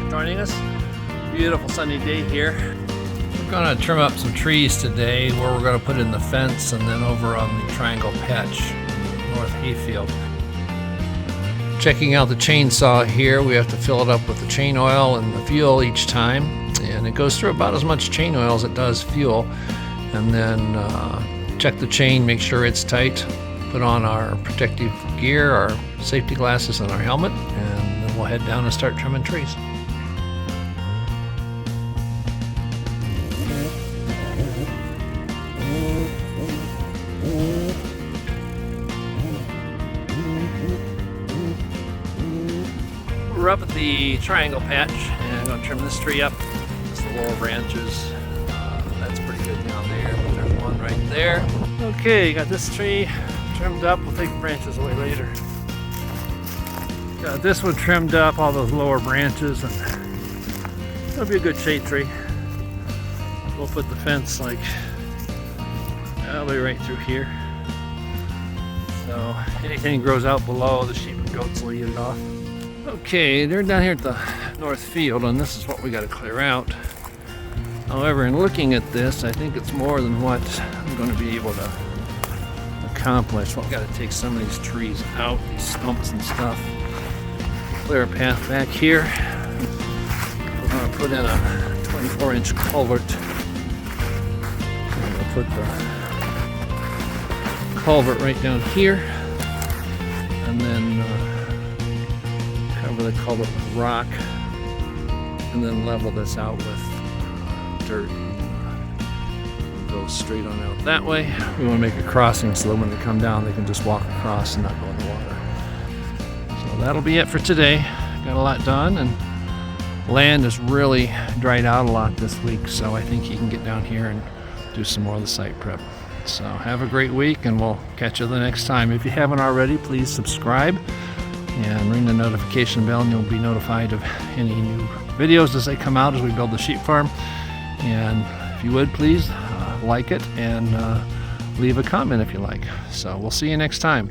for joining us. Beautiful sunny day here. We're going to trim up some trees today where we're going to put in the fence and then over on the triangle patch in the north hayfield. Checking out the chainsaw here, we have to fill it up with the chain oil and the fuel each time, and it goes through about as much chain oil as it does fuel. And then check the chain, make sure it's tight, put on our protective gear, our safety glasses and our helmet, and then we'll head down and start trimming trees. We're up at the triangle patch and I'm going to trim this tree up. It's the lower branches. That's pretty good down there, but there's one right there. Okay, got this tree trimmed up. We'll take the branches away later. Got this one trimmed up, all those lower branches, and it'll be a good shade tree. We'll put the fence like all the way right through here. So anything grows out below, the sheep and goats will eat it off. Okay, they're down here at the north field, and this is what we got to clear out. However, in looking at this, I think it's more than what I'm going to be able to accomplish. Well, I've got to take some of these trees out, these stumps and stuff. Clear a path back here. We're going to put in a 24-inch culvert. And we'll put the culvert right down here, and then cover the culvert with rock, and then level this out with dirt. Go straight on out that way. We want to make a crossing so that when they come down they can just walk across and not go in the water. So that'll be it for today. Got a lot done, and land has really dried out a lot this week, so I think you can get down here and do some more of the site prep. So have a great week, and we'll catch you the next time. If you haven't already, please subscribe and ring the notification bell, and you'll be notified of any new videos as they come out as we build the sheep farm. And if you would, please like it and leave a comment if you like. So we'll see you next time.